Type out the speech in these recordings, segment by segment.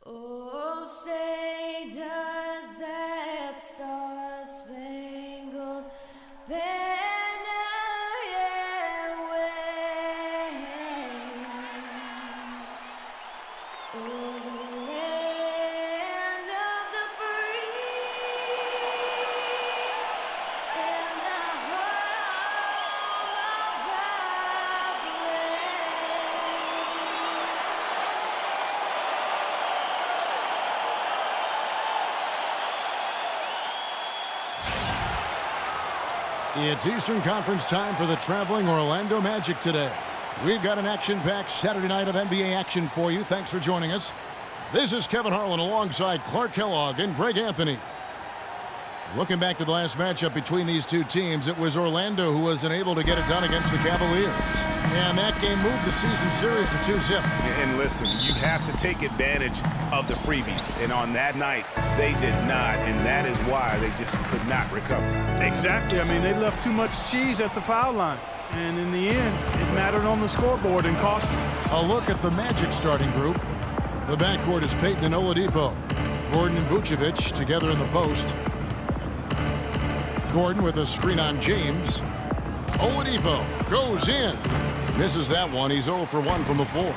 Oh, say does that star-spangled banner yet wave o'er the land of the free and the home of It's Eastern Conference time for the traveling Orlando Magic today. We've got an action-packed Saturday night of NBA action for you. Thanks for joining us. This is Kevin Harlan alongside Clark Kellogg and Greg Anthony. Looking back to the last matchup between these two teams, it was Orlando who was unable to get it done against the Cavaliers. And that game moved the season series to 2-0. And listen, you have to take advantage of the freebies. And on that night, they did not. And that is why they just could not recover. Exactly. I mean, they left too much cheese at the foul line. And in the end, it mattered on the scoreboard and cost them. A look at the Magic starting group. The backcourt is Payton and Oladipo. Gordon and Vucevic together in the post. Gordon with a screen on James. Oladipo goes in. Misses that one. He's 0 for 1 from the floor.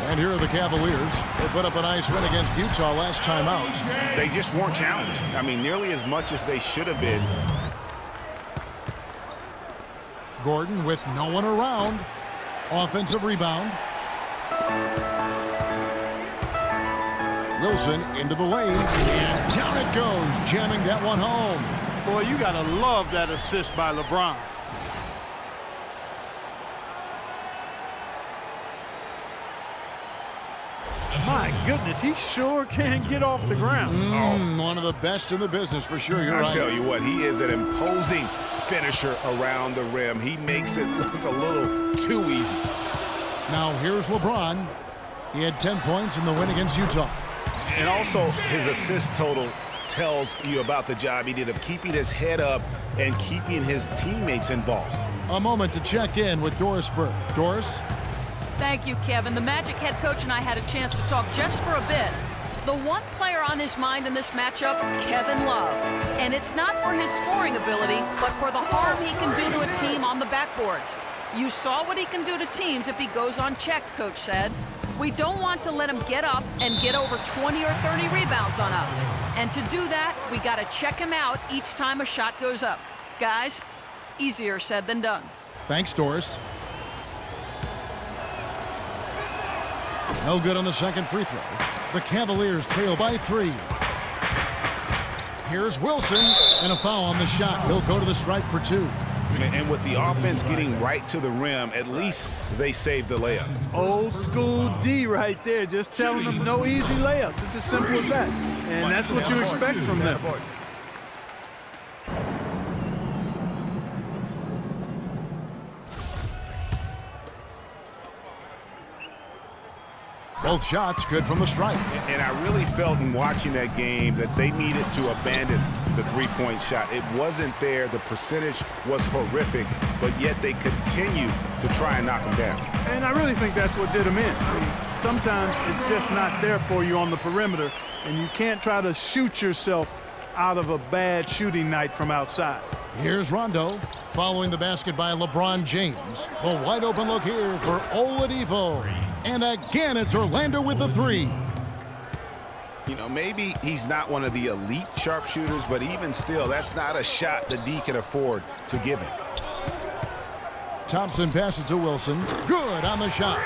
And here are the Cavaliers. They put up a nice win against Utah last time out. They just weren't challenged. I mean, nearly as much as they should have been. Gordon with no one around. Offensive rebound. Wilson into the lane. And down it goes. Jamming that one home. Boy, you got to love that assist by LeBron. My goodness, he sure can get off the ground. One of the best in the business for sure. You're right. I tell you what, he is an imposing finisher around the rim. He makes it look a little too easy. Now here's LeBron. He had 10 points in the win against Utah. And also his assist total tells you about the job he did of keeping his head up and keeping his teammates involved. A moment to check in with Doris Burke. Doris? Thank you, Kevin. The Magic head coach and I had a chance to talk just for a bit. The one player on his mind in this matchup, Kevin Love. And it's not for his scoring ability, but for the harm he can do to a team on the backboards. You saw what he can do to teams if he goes unchecked, Coach said. We don't want to let him get up and get over 20 or 30 rebounds on us. And to do that, we got to check him out each time a shot goes up. Guys, easier said than done. Thanks, Doris. No good on the second free throw. The Cavaliers trail by 3. Here's Wilson, and a foul on the shot. He'll go to the stripe for 2. And with the offense getting right to the rim, at least they saved the layup. Old school D right there, just telling them no easy layups. It's as simple as that. And that's what you expect from them. Both shots good from the stripe. And I really felt in watching that game that they needed to abandon the three-point shot. It wasn't there. The percentage was horrific, but yet they continue to try and knock them down. And I really think that's what did them in. I mean, sometimes it's just not there for you on the perimeter, and you can't try to shoot yourself out of a bad shooting night from outside. Here's Rondo following the basket by LeBron James. The wide open look here for Oladipo. And again, it's Orlando with the 3. You know, maybe he's not one of the elite sharpshooters, but even still, that's not a shot the D can afford to give him. Thompson passes to Wilson. Good on the shot.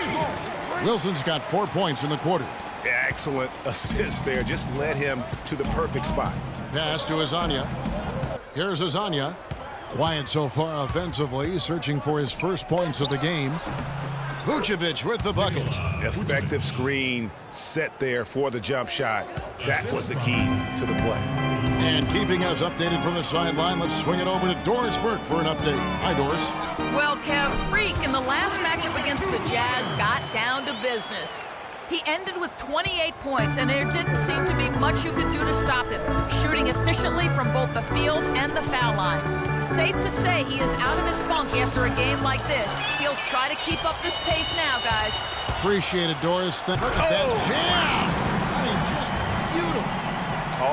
Wilson's got 4 points in the quarter. Excellent assist there. Just led him to the perfect spot. Pass to Azania. Here's Azania. Quiet so far offensively, searching for his first points of the game. Vucevic with the bucket. Effective screen set there for the jump shot. That was the key to the play. And keeping us updated from the sideline, let's swing it over to Doris Burke for an update. Hi, Doris. Well, Kev, Freak in the last matchup against the Jazz got down to business. He ended with 28 points, and there didn't seem to be much you could do to stop him, shooting efficiently from both the field and the foul line. Safe to say he is out of his funk after a game like this. He'll try to keep up this pace now, guys. Appreciate it, Doris. Look at that jam.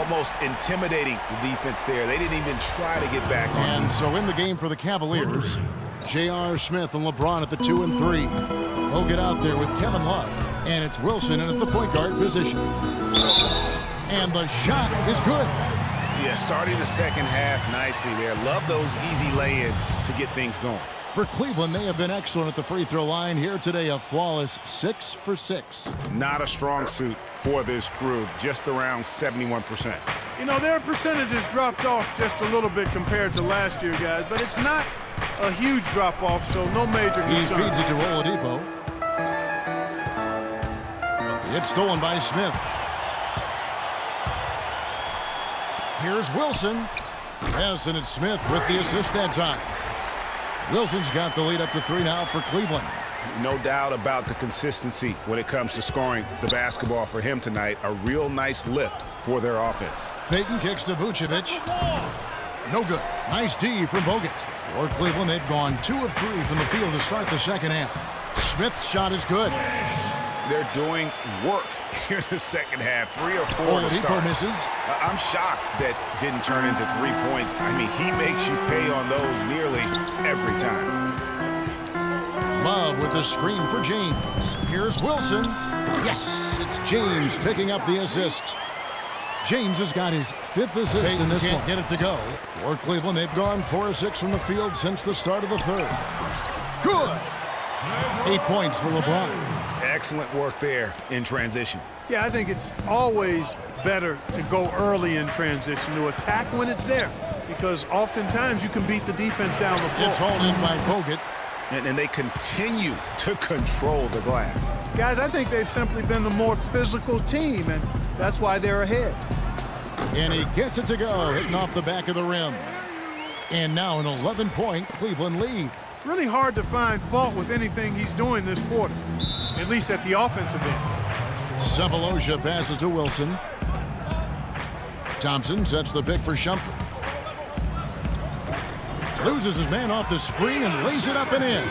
almost intimidating the defense there. They didn't even try to get back on. And so in the game for the Cavaliers, J.R. Smith and LeBron at the 2 and 3. Bogut out there with Kevin Love. And it's Wilson in at the point guard position. And the shot is good. Yeah, starting the second half nicely there. Love those easy lay-ins to get things going. For Cleveland, they have been excellent at the free throw line. Here today, a flawless 6 for 6. Not a strong suit for this group, just around 71%. You know, their percentages dropped off just a little bit compared to last year, guys, but it's not a huge drop-off, so no major concern. He feeds it to Oladipo. It's stolen by Smith. Here's Wilson. Yes, and it's Smith with the assist that time. Wilson's got the lead up to 3 now for Cleveland. No doubt about the consistency when it comes to scoring the basketball for him tonight. A real nice lift for their offense. Payton kicks to Vucevic. No good. Nice D from Bogut. For Cleveland, they've gone 2 of 3 from the field to start the second half. Smith's shot is good. They're doing work here in the second half. 3 or 4 to start. Misses. I'm shocked that didn't turn into 3 points. I mean, he makes you pay on those nearly every time. Love with the screen for James. Here's Wilson. Yes, it's James picking up the assist. James has got his 5th assist in this one. Get it to go. For Cleveland, they've gone 4 of 6 from the field since the start of the third. Good. 8 points for LeBron. Excellent work there in transition. Yeah, I think it's always better to go early in transition, to attack when it's there, because oftentimes you can beat the defense down the floor. It's hauled in by Bogut. And they continue to control the glass. Guys, I think they've simply been the more physical team, and that's why they're ahead. And he gets it to go, hitting off the back of the rim. And now an 11-point Cleveland lead. Really hard to find fault with anything he's doing this quarter, at least at the offensive end. Sefolosha passes to Wilson. Thompson sets the pick for Shumpert. Loses his man off the screen and lays it up and in.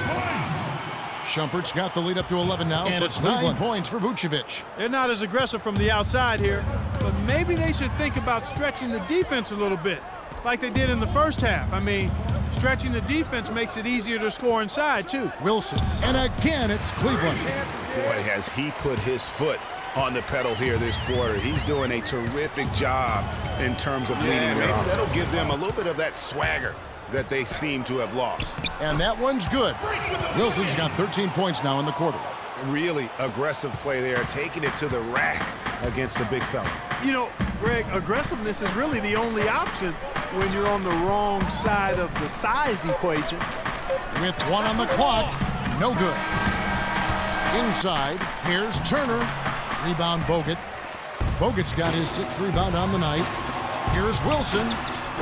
Shumpert's got the lead up to 11 now. And it's 9 points for Vucevic. They're not as aggressive from the outside here, but maybe they should think about stretching the defense a little bit, like they did in the first half. I mean, stretching the defense makes it easier to score inside, too. Wilson, and again, it's Cleveland. Boy, has he put his foot on the pedal here this quarter. He's doing a terrific job in terms of leading them. That'll give them a little bit of that swagger that they seem to have lost. And that one's good. Wilson's got 13 points now in the quarter. Really aggressive play there, taking it to the rack against the big fella. You know, Greg, aggressiveness is really the only option when you're on the wrong side of the size equation. With 1 on the clock, no good. Inside, here's Turner. Rebound Bogut. Bogut's got his 6th rebound on the night. Here's Wilson.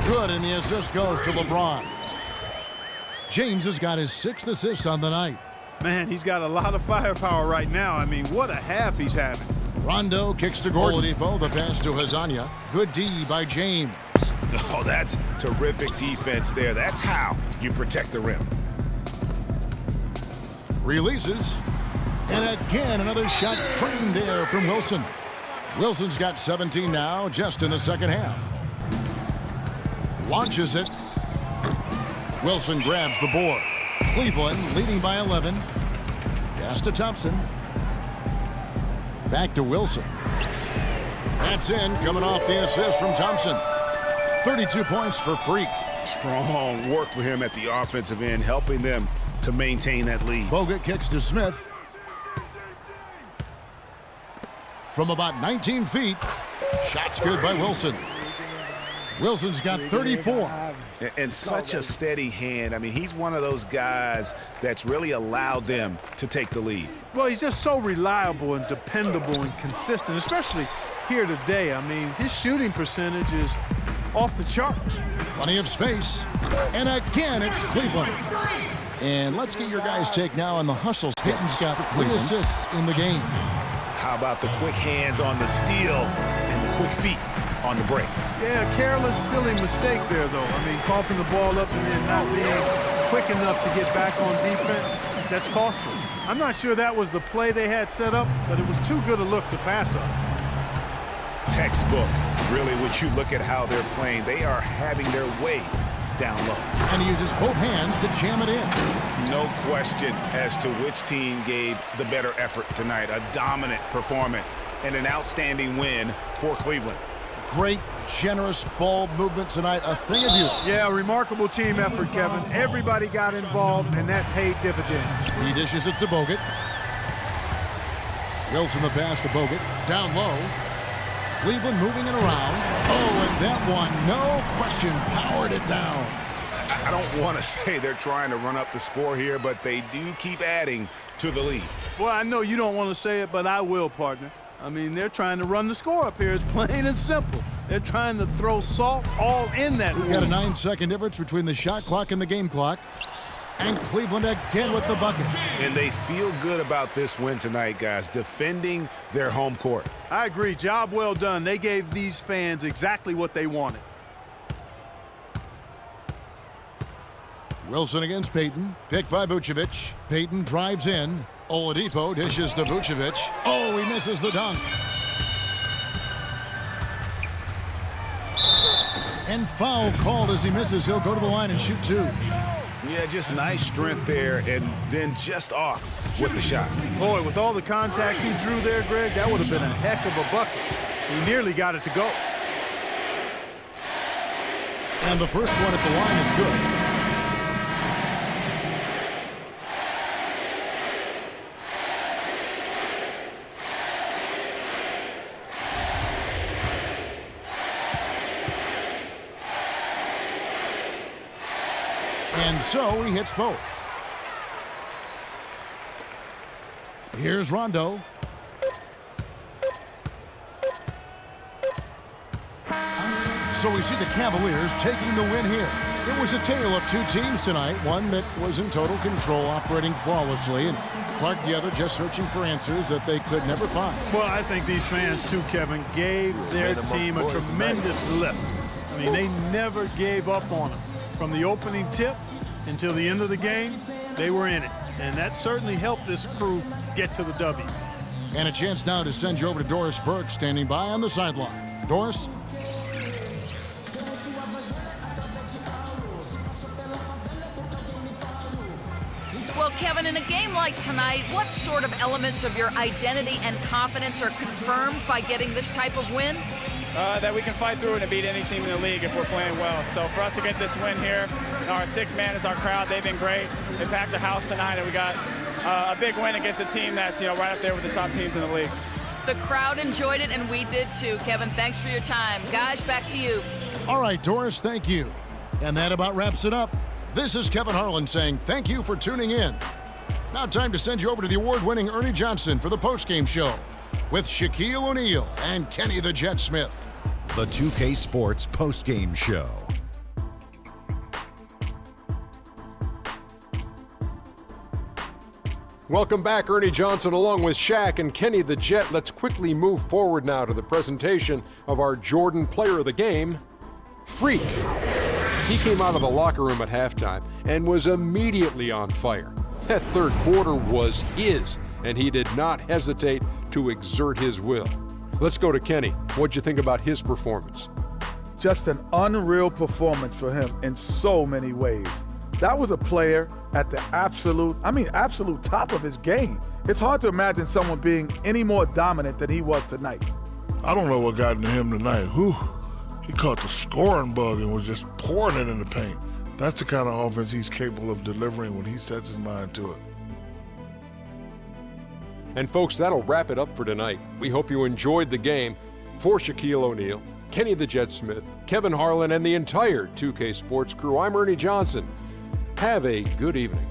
Good, and the assist goes to LeBron. James has got his 6th assist on the night. Man, he's got a lot of firepower right now. I mean, what a half he's having. Rondo kicks to Gordon. Oladipo, the pass to Hazanya. Good D by James. Oh, that's terrific defense there. That's how you protect the rim. Releases. And again, another shot trained there from Wilson. Wilson's got 17 now, just in the second half. Launches it. Wilson grabs the board. Cleveland leading by 11. Pass to Thompson. Back to Wilson. That's in, coming off the assist from Thompson. 32 points for Freak. Strong work for him at the offensive end, helping them to maintain that lead. Bogut kicks to Smith. From about 19 feet. Shot's good by Wilson. Wilson's got 34. And such a steady hand. I mean, he's one of those guys that's really allowed them to take the lead. Well, he's just so reliable and dependable and consistent, especially here today. I mean, his shooting percentage is off the charts. Plenty of space. And again, it's Cleveland. And let's get your guys' take now on the hustle. Payton's got 3 assists in the game. How about the quick hands on the steal and the quick feet on the break? Yeah, careless, silly mistake there, though. I mean, coughing the ball up and then not being quick enough to get back on defense, that's costly. I'm not sure that was the play they had set up, but it was too good a look to pass up. textbook, really, when you look at how they're playing. They are having their way down low. And he uses both hands to jam it in. No question as to which team gave the better effort tonight. A dominant performance and an outstanding win for Cleveland. Great, generous ball movement tonight. A thing of beauty. Yeah, a remarkable team effort, Kevin. Everybody got involved, and that paid dividends. He dishes it to Bogut. Wilson the pass to Bogut. Down low. Cleveland moving it around. Oh, and that one, no question, powered it down. I don't want to say they're trying to run up the score here, but they do keep adding to the lead. Well, I know you don't want to say it, but I will, partner. I mean, they're trying to run the score up here. It's plain and simple. They're trying to throw salt all in that We've got a 9-second difference between the shot clock and the game clock. And Cleveland again with the bucket. And they feel good about this win tonight, guys, defending their home court. I agree. Job well done. They gave these fans exactly what they wanted. Wilson against Payton. Picked by Vucevic. Payton drives in. Oladipo dishes to Vucevic. Oh, he misses the dunk. And foul called as he misses. He'll go to the line and shoot two. Yeah, just nice strength there, and then just off with the shot. Boy, with all the contact he drew there, Greg, that would have been a heck of a bucket. He nearly got it to go. And the first one at the line is good. And so he hits both. Here's Rondo. So we see the Cavaliers taking the win here. It was a tale of two teams tonight, one that was in total control, operating flawlessly, and Clark the other just searching for answers that they could never find. Well, I think these fans, too, Kevin, gave their team a tremendous lift. I mean, they never gave up on them. From the opening tip until the end of the game, they were in it. And that certainly helped this crew get to the W. And a chance now to send you over to Doris Burke, standing by on the sideline. Doris? Well, Kevin, in a game like tonight, what sort of elements of your identity and confidence are confirmed by getting this type of win? That we can fight through it and beat any team in the league if we're playing well. So for us to get this win here, our sixth man is our crowd. They've been great. They packed the house tonight, and we got a big win against a team that's right up there with the top teams in the league. The crowd enjoyed it, and we did too. Kevin, thanks for your time. Guys, back to you. All right, Doris, thank you. And that about wraps it up. This is Kevin Harlan saying thank you for tuning in. Now time to send you over to the award-winning Ernie Johnson for the postgame show with Shaquille O'Neal and Kenny the Jet Smith. The 2K Sports postgame show. Welcome back, Ernie Johnson, along with Shaq and Kenny the Jet. Let's quickly move forward now to the presentation of our Jordan Player of the Game, Freak. He came out of the locker room at halftime and was immediately on fire. That third quarter was his, and he did not hesitate to exert his will. Let's go to Kenny. What'd you think about his performance? Just an unreal performance for him in so many ways. That was a player at the absolute top of his game. It's hard to imagine someone being any more dominant than he was tonight. I don't know what got into him tonight. He caught the scoring bug and was just pouring it in the paint. That's the kind of offense he's capable of delivering when he sets his mind to it. And folks, that'll wrap it up for tonight. We hope you enjoyed the game. For Shaquille O'Neal, Kenny the Jet Smith, Kevin Harlan, and the entire 2K Sports crew, I'm Ernie Johnson. Have a good evening.